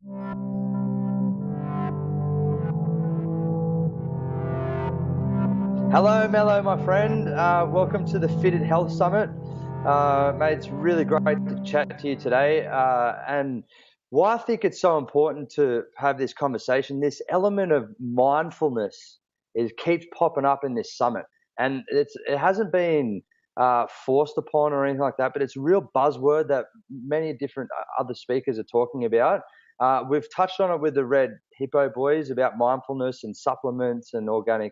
Hello, Melo, my friend. Welcome to the Fitted Health Summit. Mate, it's really great to chat to you today. And why I think it's so important to have this conversation, this element of mindfulness keeps popping up in this summit. And it hasn't been forced upon or anything like that, but it's a real buzzword that many different other speakers are talking about. We've touched on it with the Red Hippo boys about mindfulness and supplements and organic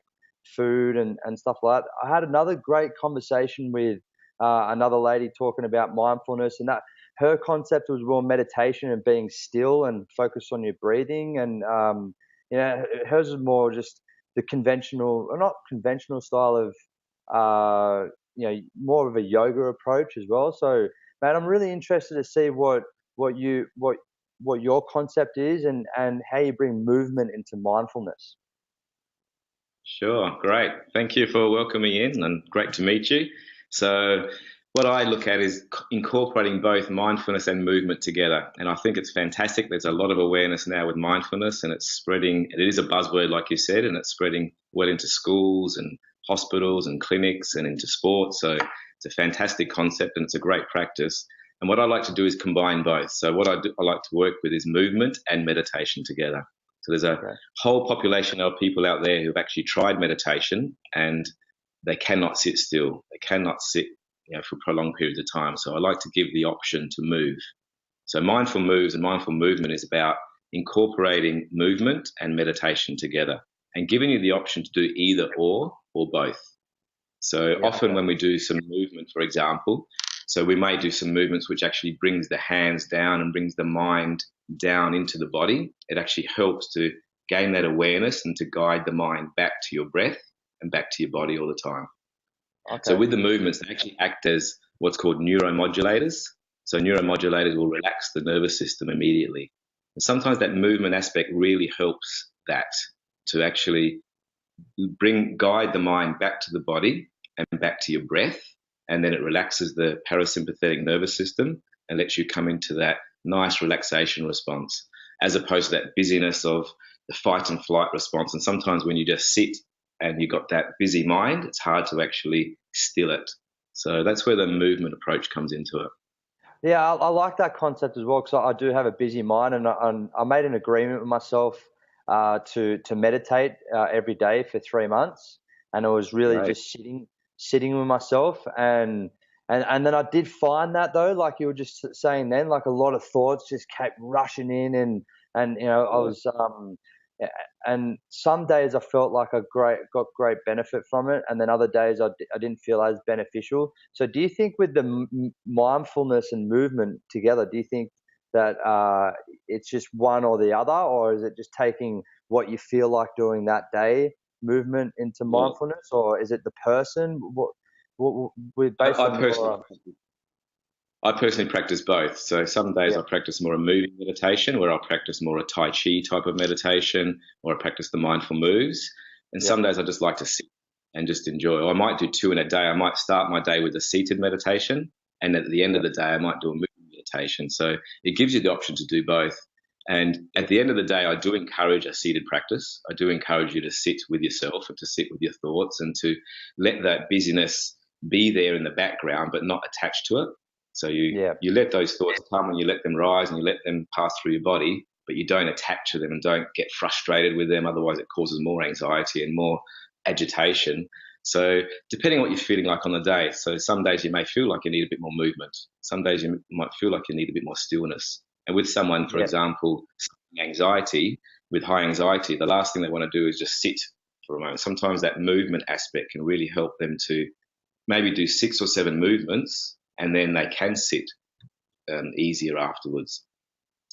food and stuff like that. I had another great conversation with another lady talking about mindfulness, and that her concept was more meditation and being still and focus on your breathing. And hers is more just the conventional, or not conventional style of more of a yoga approach as well. So, man, I'm really interested to see what you what your concept is and how you bring movement into mindfulness. Sure, great. Thank you for welcoming in and great to meet you. So, what I look at is incorporating both mindfulness and movement together. And I think it's fantastic. There's a lot of awareness now with mindfulness, and it's spreading. It is a buzzword, like you said, and it's spreading well into schools and hospitals and clinics and into sports. So, it's a fantastic concept and it's a great practice. And what I like to do is combine both. So, what I like to work with is movement and meditation together. So there's a whole population of people out there who've actually tried meditation and they cannot sit still. They cannot sit, for prolonged periods of time. So I like to give the option to move. So mindful moves and mindful movement is about incorporating movement and meditation together and giving you the option to do either or both. So often when we do some movement, for example, so we may do some movements which actually brings the hands down and brings the mind down into the body. It actually helps to gain that awareness and to guide the mind back to your breath and back to your body all the time. Okay. So with the movements, they actually act as what's called neuromodulators. So neuromodulators will relax the nervous system immediately. And sometimes that movement aspect really helps that to actually guide the mind back to the body and back to your breath. And then it relaxes the parasympathetic nervous system and lets you come into that nice relaxation response, as opposed to that busyness of the fight and flight response. And sometimes when you just sit and you've got that busy mind, it's hard to actually still it. So that's where the movement approach comes into it. Yeah, I like that concept as well, because I do have a busy mind, and I made an agreement with myself to meditate every day for 3 months, and it was really just sitting with myself, and then I did find that, though, like you were just saying then, like a lot of thoughts just kept rushing in, and I was and some days I felt like I got great benefit from it, and then other days I didn't feel as beneficial. So do you think with the mindfulness and movement together, do you think that it's just one or the other, or is it just taking what you feel like doing that day, movement, into mindfulness, or is it the person? I personally practice both. So some days I practice more a moving meditation, where I'll practice more a Tai Chi type of meditation, or I practice the mindful moves. And some days I just like to sit and just enjoy. Or I might do 2 in a day. I might start my day with a seated meditation, and at the end of the day I might do a moving meditation. So it gives you the option to do both. And at the end of the day, I do encourage a seated practice. I do encourage you to sit with yourself and to sit with your thoughts and to let that busyness be there in the background, but not attached to it. So you let those thoughts come and you let them rise and you let them pass through your body, but you don't attach to them and don't get frustrated with them. Otherwise, it causes more anxiety and more agitation. So depending on what you're feeling like on the day. So some days you may feel like you need a bit more movement. Some days you might feel like you need a bit more stillness. And with someone, for example, anxiety, with high anxiety, the last thing they want to do is just sit for a moment. Sometimes that movement aspect can really help them to maybe do 6 or 7 movements, and then they can sit easier afterwards.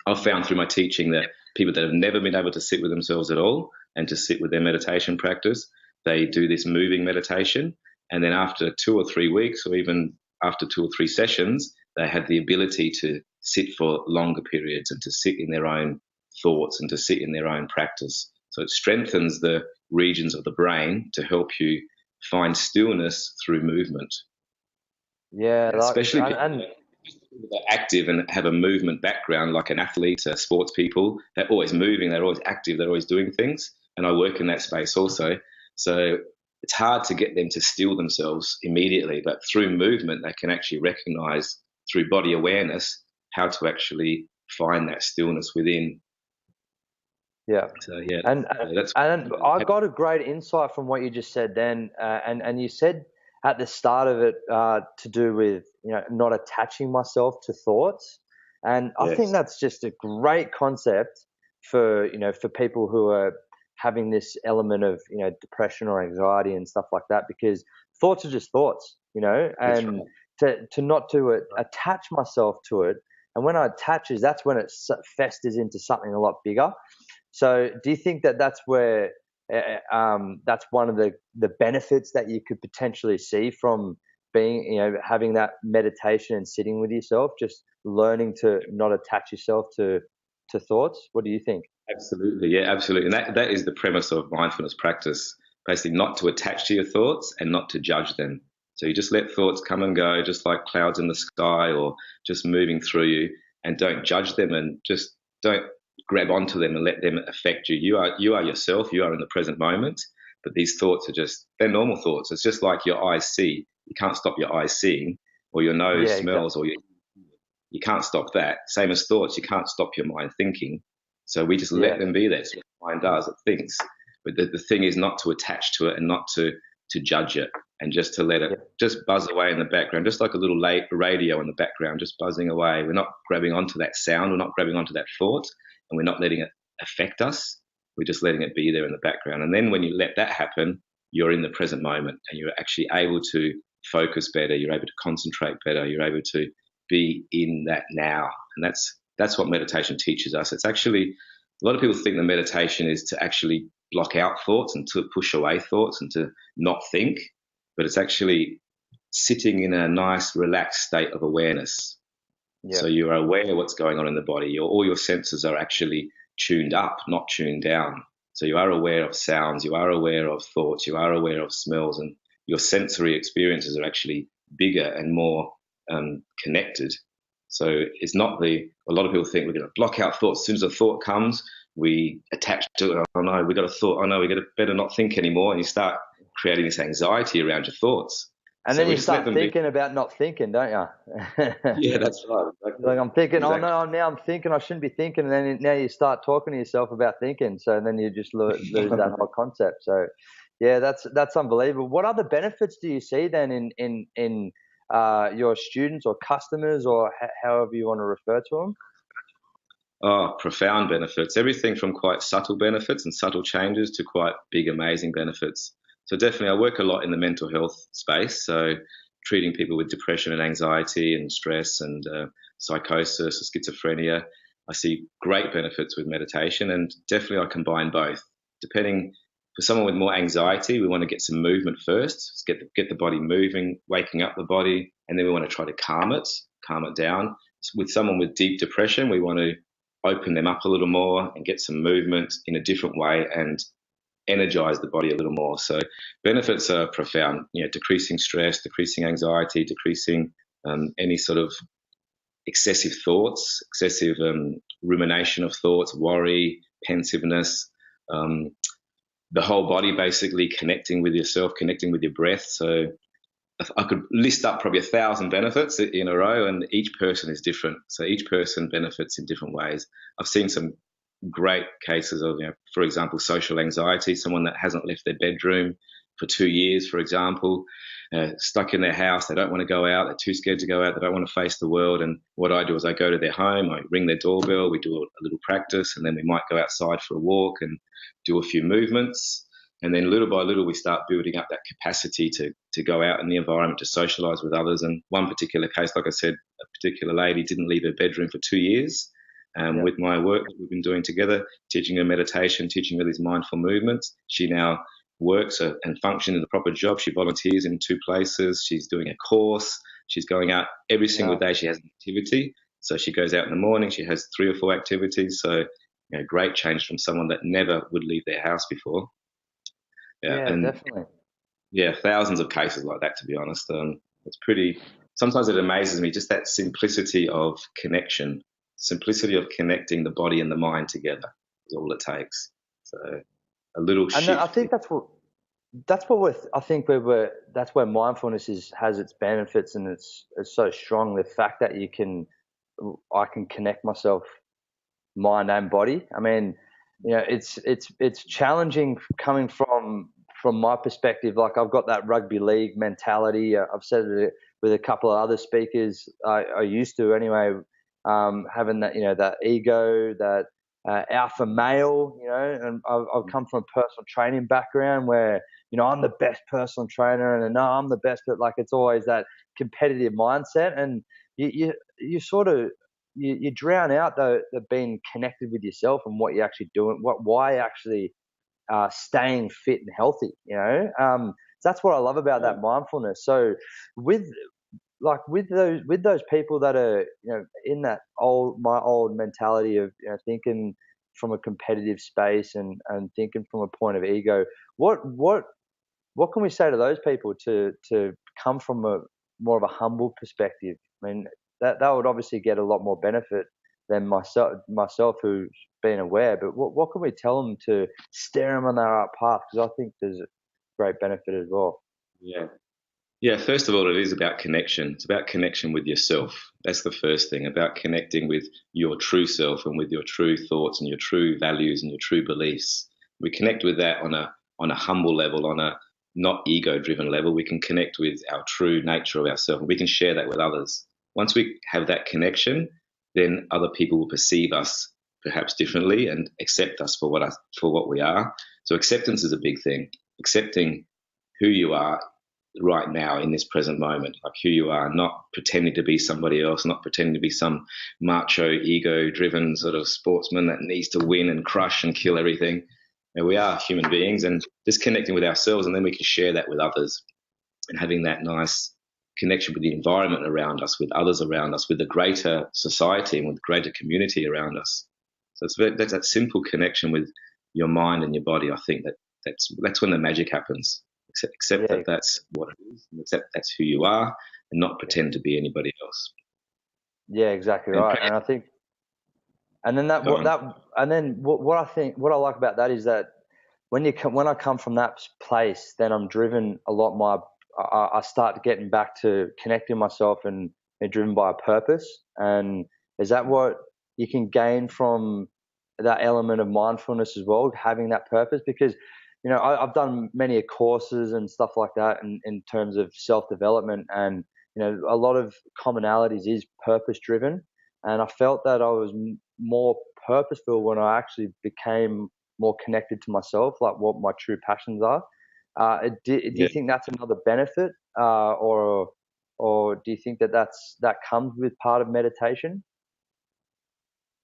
I've found through my teaching that people that have never been able to sit with themselves at all and to sit with their meditation practice, they do this moving meditation, and then after 2 or 3 weeks, or even after 2 or 3 sessions, they have the ability to sit for longer periods and to sit in their own thoughts and to sit in their own practice. So it strengthens the regions of the brain to help you find stillness through movement. Yeah, especially they're active and have a movement background, like an athlete, sports people, they're always moving, they're always active, they're always doing things. And I work in that space also. So it's hard to get them to still themselves immediately, but through movement, they can actually recognize through body awareness how to actually find that stillness within. Yeah. So yeah, And that's and I got a great insight from what you just said then, and you said at the start of it to do with not attaching myself to thoughts, and I think yes, that's just a great concept for for people who are having this element of depression or anxiety and stuff like that, because thoughts are just thoughts, that's and right. to not to attach myself to it, and when I attaches, that's when it festers into something a lot bigger. So, do you think that that's where that's one of the benefits that you could potentially see from being, having that meditation and sitting with yourself, just learning to not attach yourself to thoughts? What do you think? Absolutely, yeah, absolutely. And that is the premise of mindfulness practice, basically not to attach to your thoughts and not to judge them. So you just let thoughts come and go, just like clouds in the sky or just moving through you, and don't judge them and just don't grab onto them and let them affect you. You are yourself, you are in the present moment, but these thoughts are just, they're normal thoughts. It's just like your eyes see. You can't stop your eyes seeing, or your nose Yeah, smells, exactly. or you can't stop that. Same as thoughts, you can't stop your mind thinking. So we just let Yeah, them be there. So the mind does, it thinks. But the thing is not to attach to it and not to judge it, and just to let it yeah, just buzz away in the background, just like a little radio in the background, just buzzing away. We're not grabbing onto that sound, we're not grabbing onto that thought, and we're not letting it affect us. We're just letting it be there in the background. And then when you let that happen, you're in the present moment and you're actually able to focus better, you're able to concentrate better, you're able to be in that now. And that's what meditation teaches us. It's actually, a lot of people think that meditation is to actually block out thoughts and to push away thoughts and to not think, but it's actually sitting in a nice, relaxed state of awareness. yeah, So you are aware of what's going on in the body. All your senses are actually tuned up, not tuned down. So you are aware of sounds, you are aware of thoughts, you are aware of smells, and your sensory experiences are actually bigger and more connected. So it's not a lot of people think we're going to block out thoughts. As soon as a thought comes, we attach to it. Oh no, we got a thought. Oh no, we got to better not think anymore. And you start creating this anxiety around your thoughts. and So then we you just let start them be. thinking about not thinking, don't you? Yeah, that's right. Exactly. Like I'm thinking, oh Exactly. no, now I'm thinking I shouldn't be thinking, and then now you start talking to yourself about thinking, so then you just lose that whole concept. So, yeah, that's unbelievable. What other benefits do you see then in your students or customers or however you want to refer to them? Oh, profound benefits. Everything from quite subtle benefits and subtle changes to quite big, amazing benefits. So definitely, I work a lot in the mental health space. So treating people with depression and anxiety and stress and psychosis, schizophrenia. I see great benefits with meditation, and definitely I combine both. Depending for someone with more anxiety, we want to get some movement first, get the body moving, waking up the body, and then we want to try to calm it down. With someone with deep depression, we want to open them up a little more and get some movement in a different way and energize the body a little more. So benefits are profound, decreasing stress, decreasing anxiety, decreasing any sort of excessive thoughts, excessive rumination of thoughts, worry, pensiveness, um, the whole body basically connecting with yourself, connecting with your breath. So I could list up probably 1,000 benefits in a row, and each person is different. So each person benefits in different ways. I've seen some great cases of, for example, social anxiety, someone that hasn't left their bedroom for 2 years, for example, stuck in their house. They don't want to go out. They're too scared to go out. They don't want to face the world. And what I do is I go to their home, I ring their doorbell, we do a little practice, and then we might go outside for a walk and do a few movements. And then little by little, we start building up that capacity to go out in the environment, to socialize with others. And one particular case, like I said, a particular lady didn't leave her bedroom for 2 years. Yeah, With my work that we've been doing together, teaching her meditation, teaching her these mindful movements, she now works and functions in the proper job. She volunteers in 2 places. She's doing a course. She's going out every single wow. day. She has an activity. So she goes out in the morning. She has 3 or 4 activities. So, great change from someone that never would leave their house before. Yeah, Yeah, and definitely. yeah, thousands of cases like that. To be honest, it's pretty sometimes it amazes me, just that simplicity of connection, simplicity of connecting the body and the mind together is all it takes. So a little And I shift. think that's what I think that's where mindfulness has its benefits, and it's so strong. The fact that I can connect myself, mind and body. I mean, it's challenging coming from my perspective. Like, I've got that rugby league mentality. I've said it with a couple of other speakers. I used to anyway, having that, that ego, that alpha male, and I've come from a personal training background where, I'm the best personal trainer, and no, I'm the best, but like, it's always that competitive mindset, and you sort of, you drown out the being connected with yourself and what you're actually doing, why actually staying fit and healthy. So that's what I love about that mindfulness. So with with those people that are, in that my old mentality of, thinking from a competitive space, and thinking from a point of ego, what can we say to those people to come from a more of a humble perspective? I mean, that would obviously get a lot more benefit than myself who's been aware. But what can we tell them to steer them on that right path? Because I think there's a great benefit as well. Yeah. Yeah, first of all, it is about connection. It's about connection with yourself. That's the first thing, about connecting with your true self and with your true thoughts and your true values and your true beliefs. We connect with that on a humble level, on a not ego-driven level. We can connect with our true nature of ourselves, and we can share that with others. Once we have that connection, then other people will perceive us perhaps differently and accept us for what we are. So acceptance is a big thing. Accepting who you are right now in this present moment, like who you are, not pretending to be somebody else, not pretending to be some macho, ego-driven sort of sportsman that needs to win and crush and kill everything. And we are human beings, and just connecting with ourselves, and then we can share that with others, and having that nice connection with the environment around us, with others around us, with the greater society and with the greater community around us. So that's that simple connection with your mind and your body. I think that's when the magic happens. Accept Yeah, that that's what it is, and accept that's who you are, and not pretend to be anybody else. yeah, exactly And right. And I think, and then go on. what I think, what I like about that is that when I come from that place, then I'm driven a lot more. I start getting back to connecting myself, and driven by a purpose. And is that what you can gain from that element of mindfulness as well, having that purpose? Because, I've done many courses and stuff like that in terms of self-development, and, a lot of commonalities is purpose driven. And I felt that I was more purposeful when I actually became more connected to myself, like what my true passions are. Do Yeah, you think that's another benefit, or do you think that comes with part of meditation?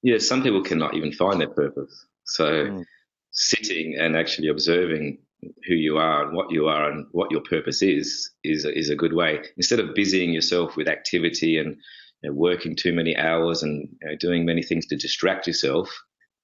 yeah. Some people cannot even find their purpose. So Mm, sitting and actually observing who you are and what your purpose is a good way. Instead of busying yourself with activity and, working too many hours and, doing many things to distract yourself,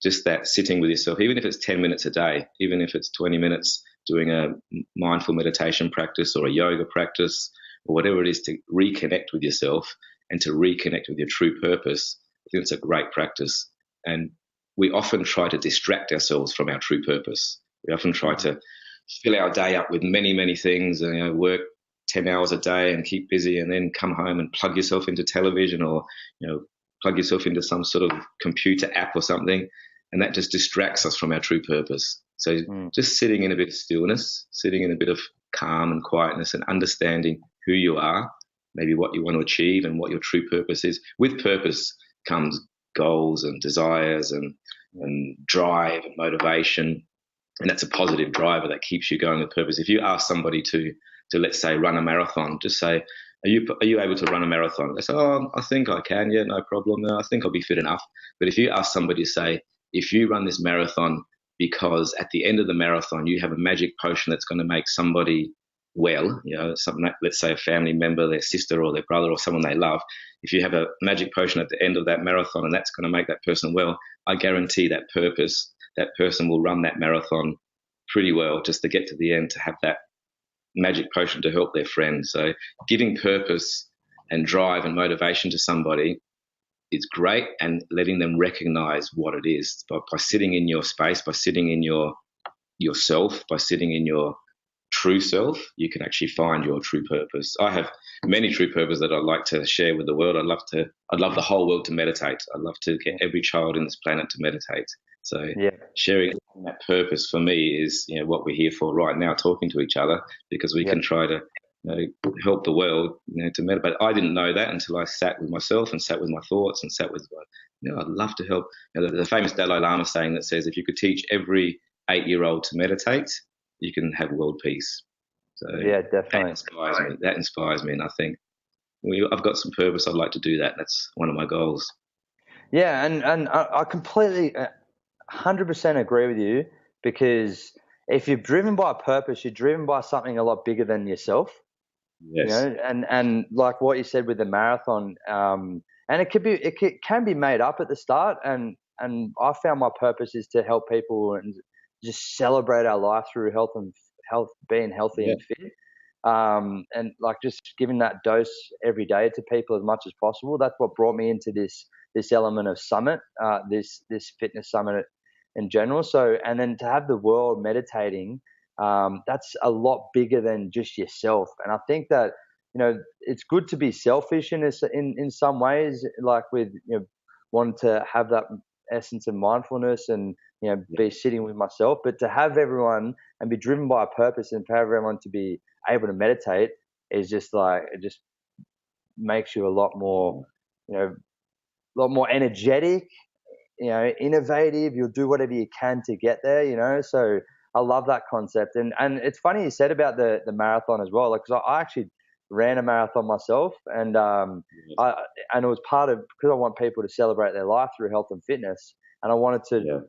just that sitting with yourself, even if it's 10 minutes a day, even if it's 20 minutes doing a mindful meditation practice or a yoga practice or whatever it is, to reconnect with yourself and to reconnect with your true purpose, I think it's a great practice. And we often try to distract ourselves from our true purpose. We often try mm, to fill our day up with many, many things, and, work 10 hours a day and keep busy, and then come home and plug yourself into television, or, plug yourself into some sort of computer app or something. And that just distracts us from our true purpose. So mm, just sitting in a bit of stillness, sitting in a bit of calm and quietness, and understanding who you are, maybe what you want to achieve and what your true purpose is. With purpose comes goals and desires and drive and motivation. And that's a positive driver that keeps you going with purpose. If you ask somebody to let's say run a marathon, just say, are you able to run a marathon? They say, oh, I think I can. Yeah, no problem. No, I think I'll be fit enough. But if you ask somebody to say, if you run this marathon because at the end of the marathon you have a magic potion that's going to make somebody well, something like, let's say a family member, their sister or their brother or someone they love, if you have a magic potion at the end of that marathon and that's going to make that person well, I guarantee that person will run that marathon pretty well, just to get to the end, to have that magic potion to help their friend. So giving purpose and drive and motivation to somebody, it's great, and letting them recognize what it is by sitting in your space, by sitting in yourself, by sitting in your true self, you can actually find your true purpose. I have many true purposes that I'd like to share with the world. I'd love the whole world to meditate. I'd love to get every child in this planet to meditate. So sharing that purpose for me is, what we're here for right now, talking to each other, because we can try to help the world, to meditate. I didn't know that until I sat with myself and sat with my thoughts and sat with, I'd love to help. The famous Dalai Lama saying that says, if you could teach every 8-year-old to meditate, you can have world peace. So definitely. That inspires me, and I think I've got some purpose. I'd like to do that. That's one of my goals. Yeah, and I completely, 100% agree with you, because if you're driven by a purpose, you're driven by something a lot bigger than yourself. Yes. And like what you said with the marathon, and it can be made up at the start, and I found my purpose is to help people and just celebrate our life through being healthy and fit, and like just giving that dose every day to people as much as possible. That's what brought me into this element of summit, this fitness summit in general. So, and then to have the world meditating, that's a lot bigger than just yourself. And I think that it's good to be selfish in some ways, like with wanting to have that essence of mindfulness and be sitting with myself, but to have everyone and be driven by a purpose, and for everyone to be able to meditate is just like, it just makes you a lot more energetic, innovative. You'll do whatever you can to get there, so I love that concept. And it's funny you said about the marathon as well, like, 'cause I actually ran a marathon myself, and and it was part of, because I want people to celebrate their life through health and fitness, and I wanted to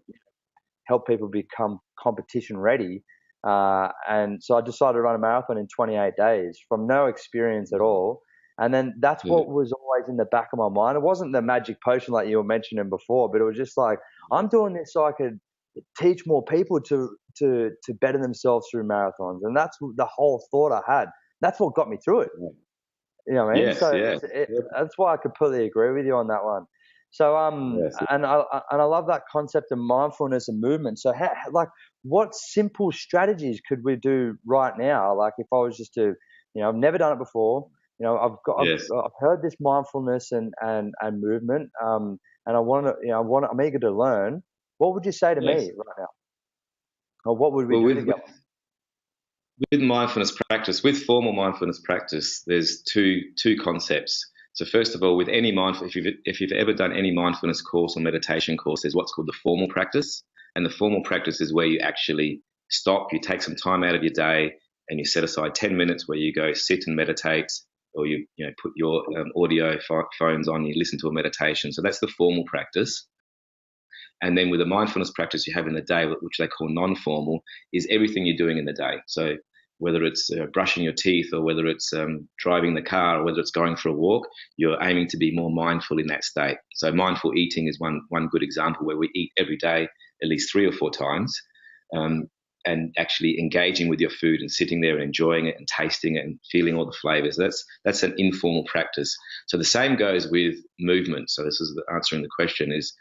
help people become competition ready. And so I decided to run a marathon in 28 days from no experience at all. And then that's what was always in the back of my mind. It wasn't the magic potion like you were mentioning before, but it was just like, I'm doing this so I could teach more people to better themselves through marathons. And that's the whole thought I had. That's what got me through it. You know what I mean? Yes, So that's why I completely agree with you on that one. So and I love that concept of mindfulness and movement. So like, what simple strategies could we do right now? Like, if I was just to, I've never done it before. I've heard this mindfulness and movement, and I'm eager to learn. What would you say to me right now? Or what would we do together? With mindfulness practice, with formal mindfulness practice, there's two concepts. So first of all, with any if you've ever done any mindfulness course or meditation course, there's what's called the formal practice. And the formal practice is where you actually stop, you take some time out of your day, and you set aside 10 minutes where you go sit and meditate, or you put your audio phones on, you listen to a meditation. So that's the formal practice. And then with the mindfulness practice you have in the day, which they call non-formal, is everything you're doing in the day. So whether it's brushing your teeth, or whether it's driving the car, or whether it's going for a walk, you're aiming to be more mindful in that state. So mindful eating is one good example, where we eat every day at least 3 or 4 times, and actually engaging with your food and sitting there and enjoying it and tasting it and feeling all the flavors. That's an informal practice. So the same goes with movement. So this is answering the question, is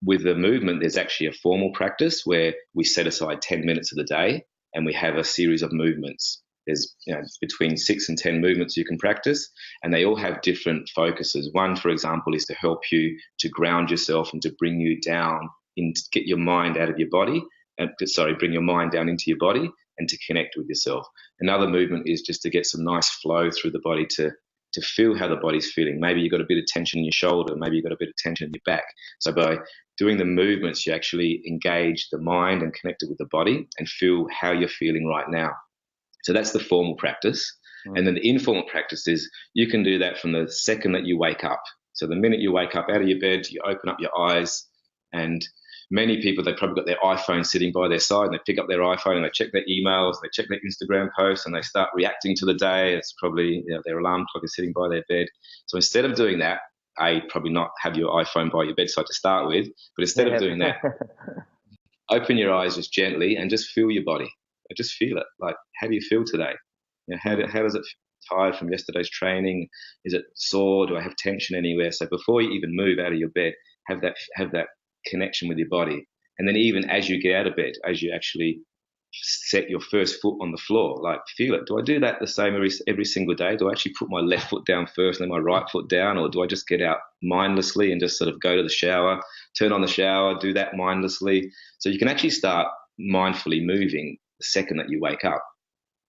with the movement, there's actually a formal practice where we set aside 10 minutes of the day and we have a series of movements. There's between 6 and 10 movements you can practice, and they all have different focuses. One, for example, is to help you to ground yourself and to bring you down, to get your mind out of your body, bring your mind down into your body and to connect with yourself. Another movement is just to get some nice flow through the body, to feel how the body's feeling. Maybe you've got a bit of tension in your shoulder, maybe you've got a bit of tension in your back. So by doing the movements, you actually engage the mind and connect it with the body and feel how you're feeling right now. So that's the formal practice. And then the informal practice is, you can do that from the second that you wake up. So the minute you wake up out of your bed, you open up your eyes, and many people, they've probably got their iPhone sitting by their side, and they pick up their iPhone and they check their emails, they check their Instagram posts, and they start reacting to the day. It's probably their alarm clock is sitting by their bed. So instead of doing that, probably not have your iPhone by your bedside to start with, but instead of doing that, open your eyes just gently and just feel your body. Just feel it. Like, how do you feel today? How does it tired from yesterday's training? Is it sore? Do I have tension anywhere? So before you even move out of your bed, have that connection with your body. And then even as you get out of bed, as you actually set your first foot on the floor, like feel it. Do I do that the same every single day? Do I actually put my left foot down first and then my right foot down, or do I just get out mindlessly and just sort of go to the shower, turn on the shower, do that mindlessly? So you can actually start mindfully moving the second that you wake up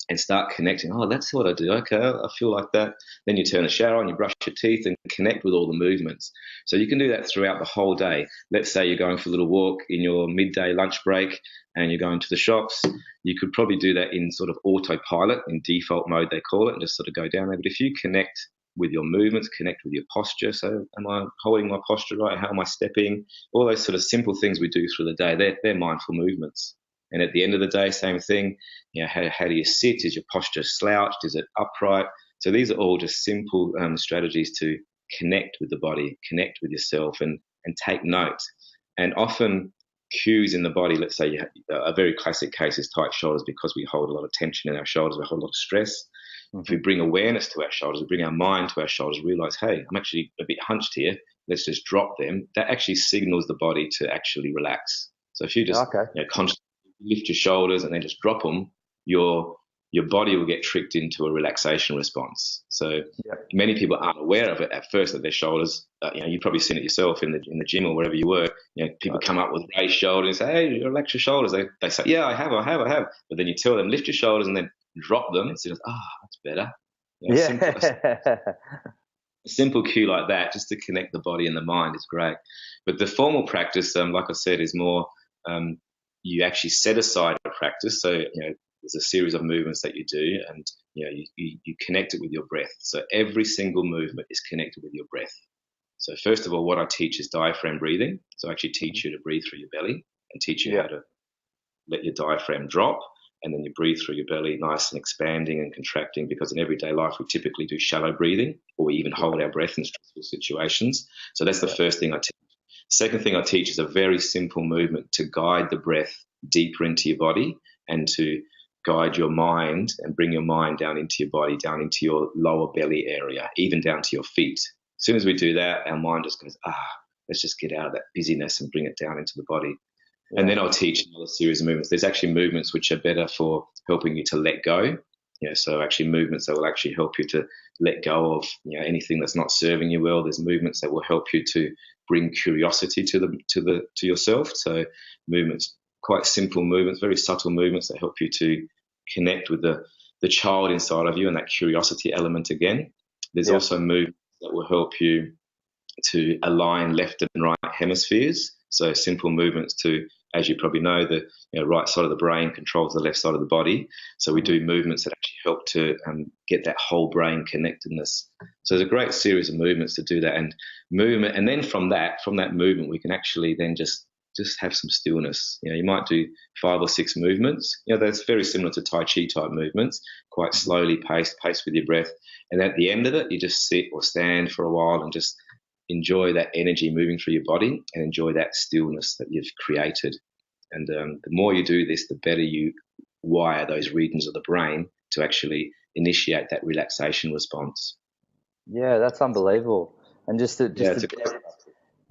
and start connecting. Oh, that's what I do. Okay, I feel like that. Then you turn the shower on, you brush your teeth and connect with all the movements. So you can do that throughout the whole day. Let's say you're going for a little walk in your midday lunch break and you're going to the shops. You could probably do that in sort of autopilot, in default mode they call it, and just sort of go down there. But if you connect with your movements, connect with your posture. So am I holding my posture right? How am I stepping? All those sort of simple things we do through the day, they're mindful movements. And at the end of the day, same thing. How do you sit? Is your posture slouched? Is it upright? So these are all just simple strategies to connect with the body, connect with yourself, and take note. And often cues in the body, let's say a very classic case is tight shoulders, because we hold a lot of tension in our shoulders, we hold a lot of stress. Mm-hmm. If we bring awareness to our shoulders, we bring our mind to our shoulders, realize, hey, I'm actually a bit hunched here. Let's just drop them. That actually signals the body to actually relax. So if you just consciously lift your shoulders and then just drop them, your body will get tricked into a relaxation response. So many people aren't aware of it at first, that their shoulders, you've probably seen it yourself in the gym or wherever you work. People come up with raised shoulders and say, hey, relax your shoulders. They say, yeah, I have. But then you tell them, lift your shoulders and then drop them. It's just, that's better. A simple cue like that, just to connect the body and the mind, is great. But the formal practice, like I said, is more you actually set aside a practice. So, there's a series of movements that you do, and you connect it with your breath. So every single movement is connected with your breath. So first of all, what I teach is diaphragm breathing. So I actually teach you to breathe through your belly and teach you how to let your diaphragm drop, and then you breathe through your belly, nice and expanding and contracting, because in everyday life we typically do shallow breathing, or we even hold our breath in stressful situations. So that's the first thing I teach. Second thing I teach is a very simple movement to guide the breath deeper into your body, and to guide your mind and bring your mind down into your body, down into your lower belly area, even down to your feet. As soon as we do that, our mind just goes, let's just get out of that busyness and bring it down into the body. And then I'll teach another series of movements. There's actually movements which are better for helping you to let go. So actually movements that will actually help you to let go of anything that's not serving you well. There's movements that will help you to bring curiosity to yourself. So movements, quite simple movements, very subtle movements that help you to connect with the child inside of you and that curiosity element again. There's also movements that will help you to align left and right hemispheres. So simple movements to, as you probably know, the right side of the brain controls the left side of the body. So we do movements that actually help to get that whole brain connectedness. So there's a great series of movements to do that, and movement. And then from that movement, we can actually then just have some stillness. You might do 5 or 6 movements. That's very similar to Tai Chi type movements, quite slowly paced with your breath. And at the end of it, you just sit or stand for a while and just enjoy that energy moving through your body and enjoy that stillness that you've created. And the more you do this, the better you wire those regions of the brain to actually initiate that relaxation response. Yeah, that's unbelievable. And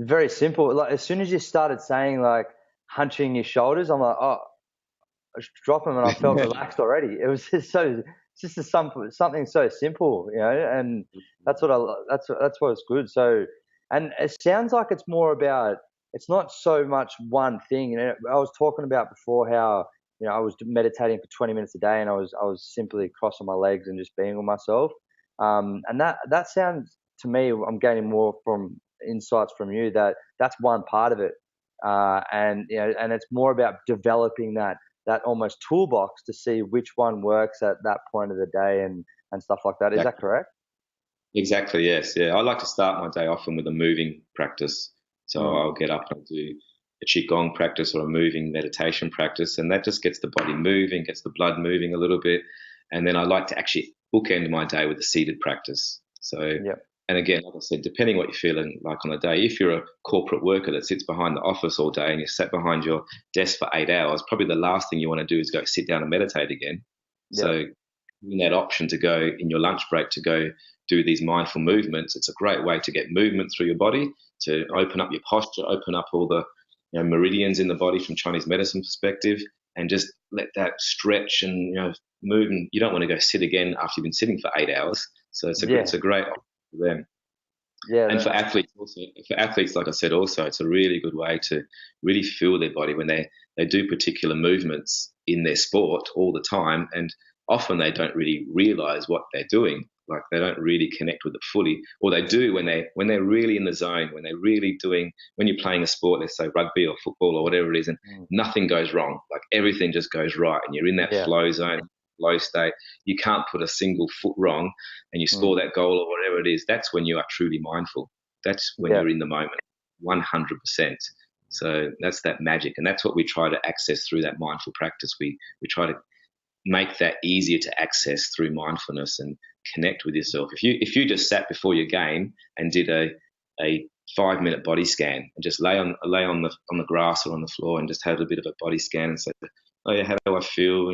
very simple. Like as soon as you started saying like hunching your shoulders, I'm like, I drop them, and I felt relaxed already. It was just something so simple, and that's what's good. So, and it sounds like it's more about, it's not so much one thing. I was talking about before how I was meditating for 20 minutes a day, and I was simply crossing my legs and just being with myself. And that sounds to me, I'm gaining more from insights from you that's one part of it, and it's more about developing that almost toolbox to see which one works at that point of the day and stuff like that. Is that correct? Exactly, yes. Yeah, I like to start my day often with a moving practice. So I'll get up and do a Qigong practice or a moving meditation practice, and that just gets the body moving, gets the blood moving a little bit. And then I like to actually bookend my day with a seated practice. So, and again, like I said, depending what you're feeling like on a day, if you're a corporate worker that sits behind the office all day and you're sat behind your desk for 8 hours, probably the last thing you want to do is go sit down and meditate again. So that option to go in your lunch break to go do these mindful movements, it's a great way to get movement through your body, to open up your posture, open up all the meridians in the body from Chinese medicine perspective, and just let that stretch and move. And you don't want to go sit again after you've been sitting for 8 hours. So it's a great option for them. Yeah, And for athletes also, like I said, also, it's a really good way to really feel their body when they do particular movements in their sport all the time. And often they don't really realize what they're doing. Like they don't really connect with it fully, or they do when they're really in the zone, when they're really doing, when you're playing a sport, let's say rugby or football or whatever it is, and nothing goes wrong. Like everything just goes right, and you're in that flow zone, flow state. You can't put a single foot wrong, and you score that goal or whatever it is. That's when you are truly mindful. That's when you're in the moment, 100%. So that's that magic, and that's what we try to access through that mindful practice. We try to make that easier to access through mindfulness and connect with yourself. If you just sat before your game and did a 5-minute body scan and just lay on the grass or on the floor and just had a bit of a body scan and say, oh yeah, how do I feel?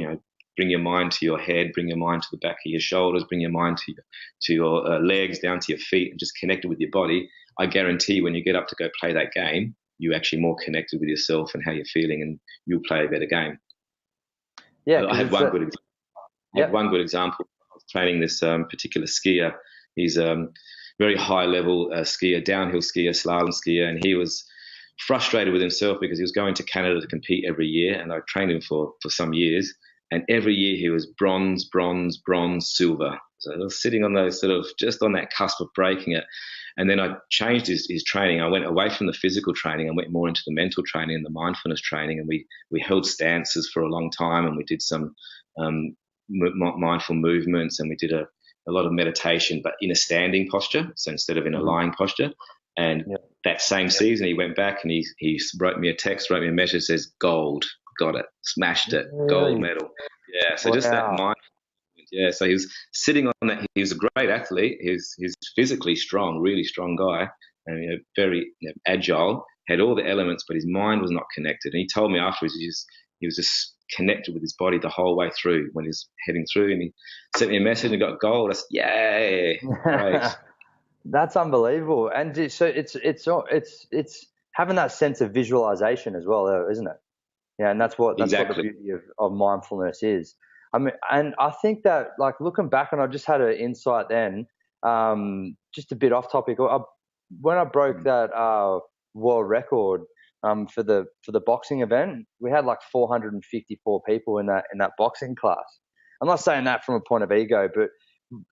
Bring your mind to your head, bring your mind to the back of your shoulders, bring your mind to your legs, down to your feet, and just connect with your body. I guarantee when you get up to go play that game, you're actually more connected with yourself and how you're feeling, and you'll play a better game. Yeah, I had one good example. I was training this particular skier. He's a very high level skier, downhill skier, slalom skier, and he was frustrated with himself because he was going to Canada to compete every year, and I trained him for some years, and every year he was bronze, bronze, bronze, silver. So I was sitting on those sort of just on that cusp of breaking it. And then I changed his training. I went away from the physical training and went more into the mental training and the mindfulness training. And we held stances for a long time, and we did some mindful movements, and we did a lot of meditation, but in a standing posture. So instead of in a lying posture. And that same season, he went back and he wrote me a text, wrote me a message, says, gold, got it, smashed it, gold medal. Yeah, so just that mind. Yeah, so he was sitting on that. He was a great athlete. He's physically strong, really strong guy, and very agile. Had all the elements, but his mind was not connected. And he told me afterwards he was just connected with his body the whole way through when he was heading through. And he sent me a message and got gold. I said, "Yay, great!" That's unbelievable. And so it's having that sense of visualization as well, isn't it? Yeah, and that's what the beauty of mindfulness is. I mean, and I think that, like, looking back, and I just had an insight then, just a bit off topic. When I broke that world record for the boxing event, we had like 454 people in that boxing class. I'm not saying that from a point of ego, but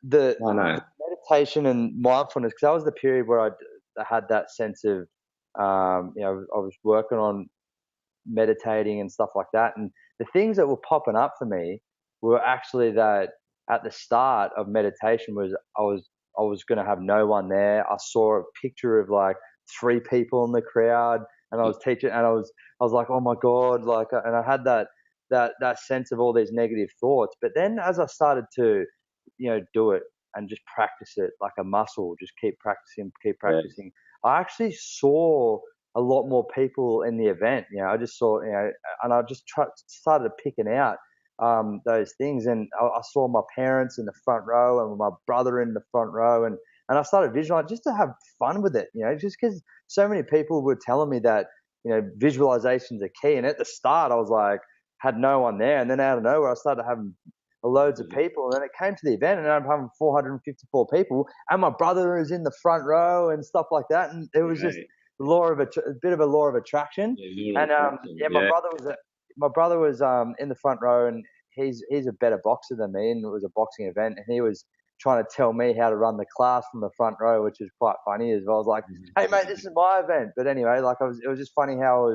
the meditation and mindfulness, because that was the period where I had that sense of, I was working on meditating and stuff like that, and the things that were popping up for me were actually that at the start of meditation was I was going to have no one there. I saw a picture of like 3 people in the crowd, and I was teaching, and I was like, oh my god, like, and I had that sense of all these negative thoughts. But then as I started to do it and just practice it like a muscle, just keep practicing, I actually saw a lot more people in the event. I just saw, and I just started picking out those things, and I saw my parents in the front row and my brother in the front row, and I started visualizing just to have fun with it, just because so many people were telling me that visualizations are key. And at the start I was like, had no one there, and then out of nowhere I started having loads of people, and then it came to the event and I'm having 454 people, and my brother is in the front row and stuff like that, and it was just a bit of a law of attraction. My brother was in the front row, and he's a better boxer than me, and it was a boxing event, and he was trying to tell me how to run the class from the front row, which is quite funny as well. I was like, hey mate, this is my event. But anyway, like, it was just funny how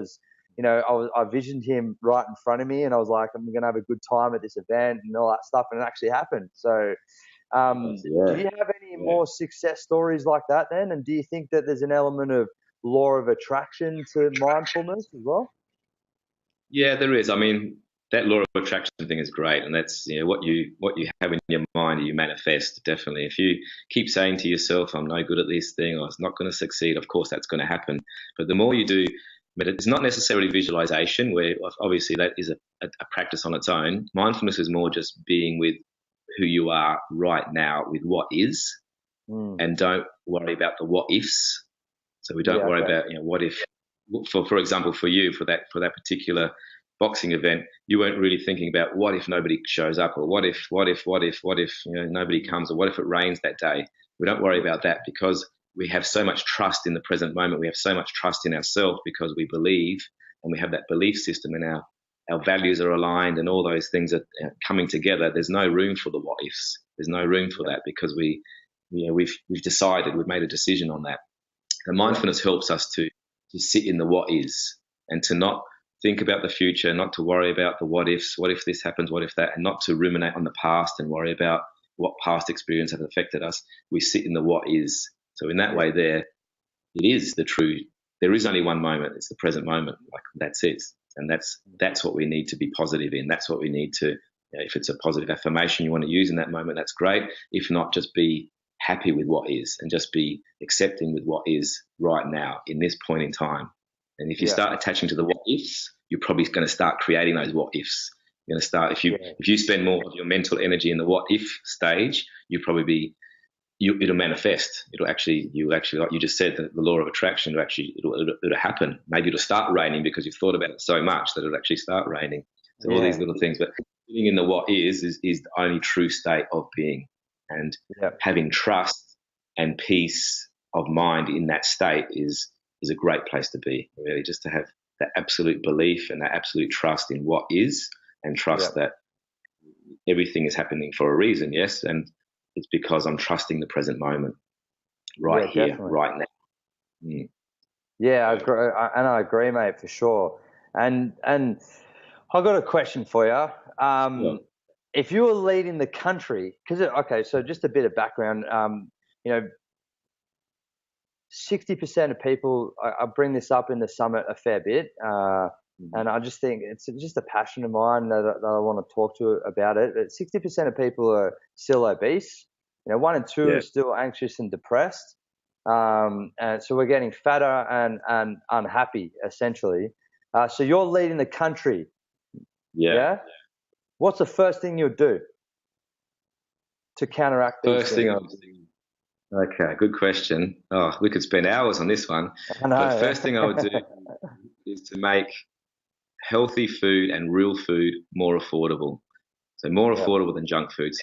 I visioned him right in front of me, and I was like, I'm going to have a good time at this event and all that stuff, and it actually happened. So do you have any more success stories like that then? And do you think that there's an element of law of attraction to mindfulness as well? Yeah, there is. I mean, that law of attraction thing is great, and that's what you have in your mind, you manifest. Definitely, if you keep saying to yourself, "I'm no good at this thing," or "It's not going to succeed," of course that's going to happen. But the more you do, but it's not necessarily visualization, where obviously that is a practice on its own. Mindfulness is more just being with who you are right now with what is, Mm. and don't worry about the what ifs. So we don't worry about, what if, for example, for you, for that particular boxing event, you weren't really thinking about what if nobody shows up, or what if nobody comes, or what if it rains that day. We don't worry about that because we have so much trust in the present moment. We have so much trust in ourselves because we believe, and we have that belief system, and our values are aligned, and all those things are coming together. There's no room for the what ifs. There's no room for that because we've decided, we've made a decision on that. And mindfulness helps us to sit in the what is, and to not think about the future, not to worry about the what ifs, what if this happens, what if that, and not to ruminate on the past and worry about what past experience has affected us. We sit in the what is. So in that way there, it is the true, there is only one moment, it's the present moment, like that's it. And that's what we need to be positive in. That's what we need to, if it's a positive affirmation you want to use in that moment, that's great. If not, just be happy with what is, and just be accepting with what is right now in this point in time. And if you start attaching to the what ifs, you're probably going to start creating those what ifs. You're going to start, if you spend more of your mental energy in the what if stage, it'll manifest. You'll actually, like you just said, the law of attraction, it'll happen. Maybe it'll start raining because you've thought about it so much that it'll actually start raining. So all these little things, but living in the what is the only true state of being. And having trust and peace of mind in that state is a great place to be, really, just to have that absolute belief and that absolute trust in what is, and trust that everything is happening for a reason, yes, and it's because I'm trusting the present moment right here, definitely. Right now. Mm. Yeah, I agree, mate, for sure. And I've got a question for you. If you were leading the country, so just a bit of background, 60% of people, I bring this up in the summit a fair bit, and I just think it's just a passion of mine that I want to talk to about it. But 60% of people are still obese. 1 in 2 are still anxious and depressed. And so we're getting fatter and unhappy, essentially. So you're leading the country. Yeah? What's the first thing you'll do to counteract these First thing I'll do. Okay, good question. Oh, we could spend hours on this one. I know, but first thing I would do is to make healthy food and real food more affordable. So more affordable than junk food. So,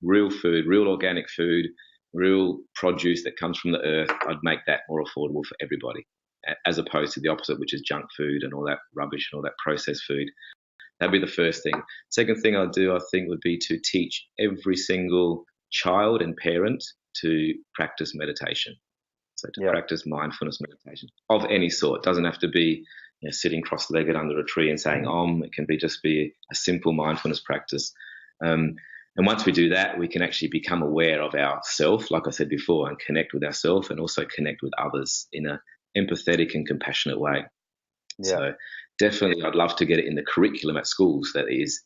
real food, real organic food, real produce that comes from the earth. I'd make that more affordable for everybody, as opposed to the opposite, which is junk food and all that rubbish and all that processed food. That'd be the first thing. Second thing I'd do, I think, would be to teach every single child and parent to practice meditation. So to practice mindfulness meditation of any sort. It doesn't have to be sitting cross-legged under a tree and saying Om. It can just be a simple mindfulness practice. And once we do that, we can actually become aware of ourself, like I said before, and connect with ourselves, and also connect with others in an empathetic and compassionate way. Yeah. So definitely I'd love to get it in the curriculum at schools, that is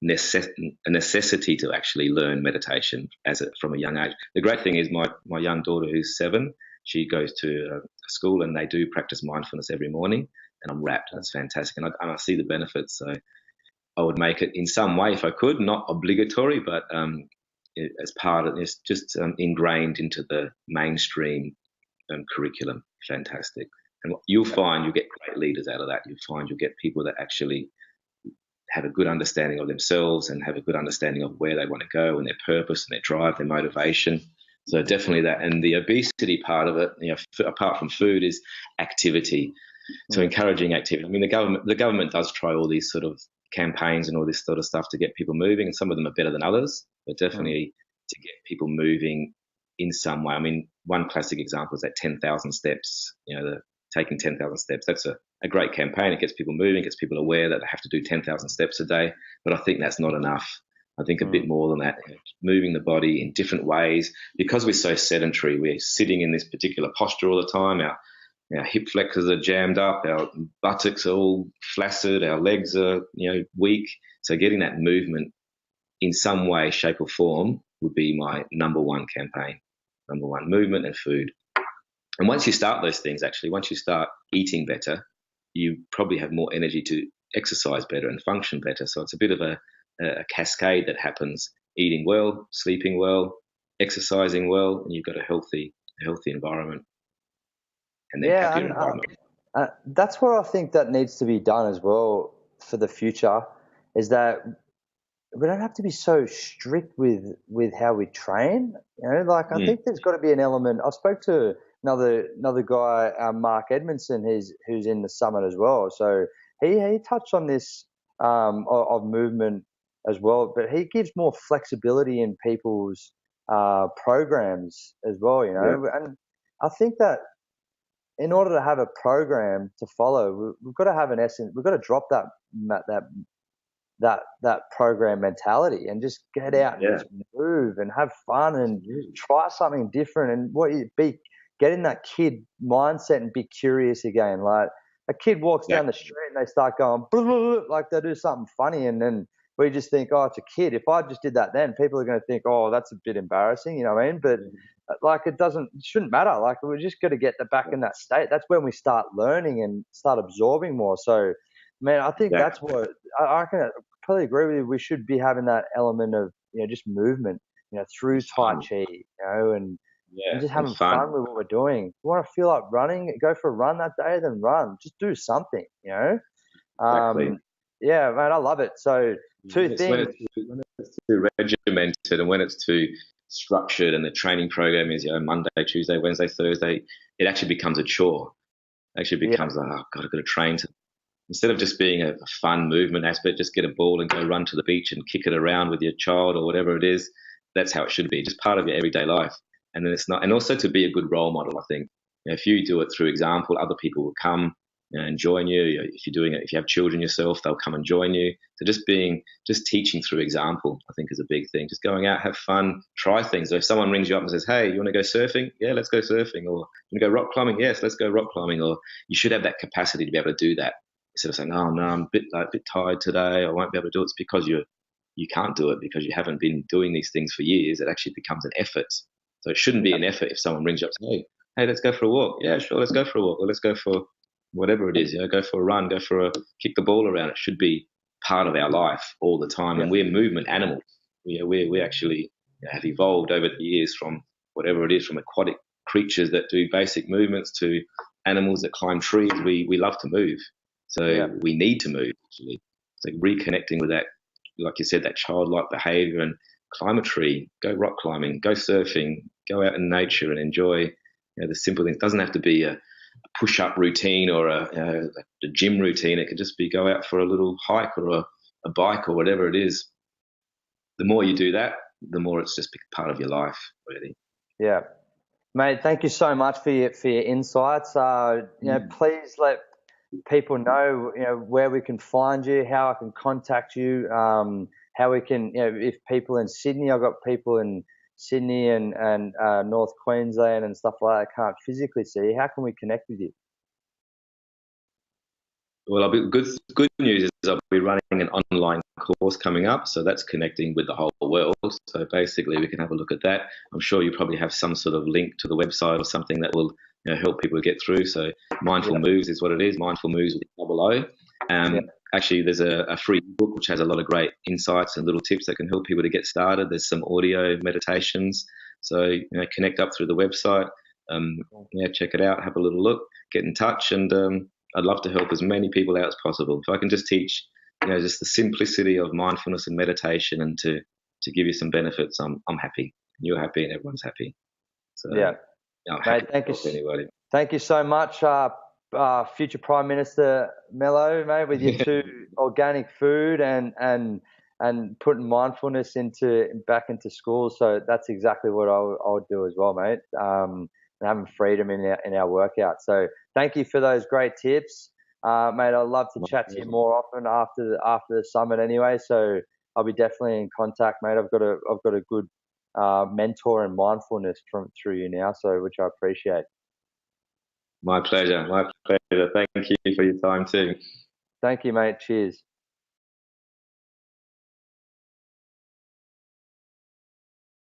a necessity to actually learn meditation from a young age. The great thing is my young daughter, who's 7, she goes to a school and they do practice mindfulness every morning, and I'm rapt. That's fantastic. And I see the benefits. So I would make it in some way, if I could, not obligatory, but as part of it's just ingrained into the mainstream curriculum. Fantastic. And you'll find you'll get great leaders out of that. You'll find you'll get people that actually have a good understanding of themselves and have a good understanding of where they want to go and their purpose and their drive, their motivation. So definitely that. And the obesity part of it, apart from food, is activity. So encouraging activity. I mean, the government does try all these sort of campaigns and all this sort of stuff to get people moving, and some of them are better than others, but definitely to get people moving in some way. I mean, one classic example is that 10,000 steps, taking 10,000 steps. That's a great campaign. It gets people moving, gets people aware that they have to do 10,000 steps a day. But I think that's not enough. I think a bit more than that, moving the body in different ways. Because we're so sedentary, we're sitting in this particular posture all the time. Our hip flexors are jammed up, our buttocks are all flaccid, our legs are, weak. So getting that movement in some way, shape or form would be my number one campaign. Number one, movement and food. And once you start those things, actually, once you start eating better, you probably have more energy to exercise better and function better. So it's a bit of a cascade that happens eating well, sleeping well, exercising well, and you've got a healthy environment, and then Yeah, happier and environment. that's what I think that needs to be done as well for the future, is that we don't have to be so strict with how we train. Like I Mm, think there's got to be an element. I spoke to another guy, Mark Edmondson, who's in the summit as well. So he touched on this of movement as well, but he gives more flexibility in people's programs as well. yeah, And I think that in order to have a program to follow, we've got to have an essence. We've got to drop that that program mentality and just get out and yeah, just move and have fun and absolutely. try something different and get in that kid mindset and be curious again. Like a kid walks down the Exactly. street and they start going blah, blah, blah, like they do something funny, and then we just think, oh, it's a kid. If I just did that, then people are going to think, oh, that's a bit embarrassing, you know what I mean? But like it shouldn't matter. Like we're just got to get back in that state. That's when we start learning and start absorbing more. So man, I think that's Exactly. what I can probably agree with you. We should be having that element of just movement, through And Tai fun. Chi, and Yeah, just and having fun. fun with what we're doing. If you want to feel like running, go for a run that day, then run. Just do something, Exactly. Um, yeah, man, I love it. So two When it's things. when it's too regimented and when it's too structured, and the training program is Monday, Tuesday, Wednesday, Thursday, it actually becomes a chore. It actually Yeah, becomes like, oh God, I've got to train. Instead of just being a fun movement aspect, just get a ball and go run to the beach and kick it around with your child or whatever it is. That's how it should be, just part of your everyday life. And then it's not, and also to be a good role model. I think if you do it through example, other people will come and join you. If you're doing it, if you have children yourself, they'll come and join you. So just teaching through example, I think, is a big thing. Just going out, have fun, try things. So if someone rings you up and says, "Hey, you want to go surfing? Yeah, let's go surfing." Or "You want to go rock climbing? Yes, let's go rock climbing." Or you should have that capacity to be able to do that instead of saying, "Oh no, I'm a bit tired today. I won't be able to do it." It's because you can't do it because you haven't been doing these things for years. It actually becomes an effort. So it shouldn't be yeah, an effort if someone rings you up and says, "Hey, let's go for a walk." Yeah, sure, let's go for a walk. Or let's go for whatever it is. Go for a run. Go for a kick the ball around. It should be part of our life all the time. yeah, And we're movement animals. We actually have evolved over the years from whatever it is, from aquatic creatures that do basic movements to animals that climb trees. We love to move. So yeah, we need to move, actually. So reconnecting with that, like you said, that childlike behavior, and climb a tree, go rock climbing, go surfing, go out in nature and enjoy the simple things. It doesn't have to be a push-up routine or a gym routine. It could just be go out for a little hike or a bike or whatever it is. The more you do that, the more it's just part of your life, really. yeah. Mate, thank you so much for your insights. Please let people know, where we can find you, how I can contact you, how we can, if people in Sydney, I've got people in Sydney and North Queensland and stuff like that, can't physically see you. How can we connect with you? Well, good news is I'll be running an online course coming up, so that's connecting with the whole world. So basically, we can have a look at that. I'm sure you probably have some sort of link to the website or something that will help people get through. So Mindful Yeah, Moves is what it is. Mindful Moves with double O. yeah, Actually, there's a free book which has a lot of great insights and little tips that can help people to get started. There's some audio meditations. So connect up through the website. Check it out. Have a little look. Get in touch, and I'd love to help as many people out as possible. If I can just teach, just the simplicity of mindfulness and meditation, and to give you some benefits, I'm happy. You're happy, and everyone's happy. So yeah. I'm happy Mate, to help anybody. thank you so much, future Prime Minister Melo, mate, with your two organic food and putting mindfulness back into school. So that's exactly what I would do as well, mate. And having freedom in our workout. So thank you for those great tips, mate. I'd love to My chat to you pleasure. more often after the summit, anyway. So I'll be definitely in contact, mate. I've got a good mentor and mindfulness through you now, so which I appreciate. My pleasure. My pleasure. Thank you for your time too. Thank you, mate. Cheers.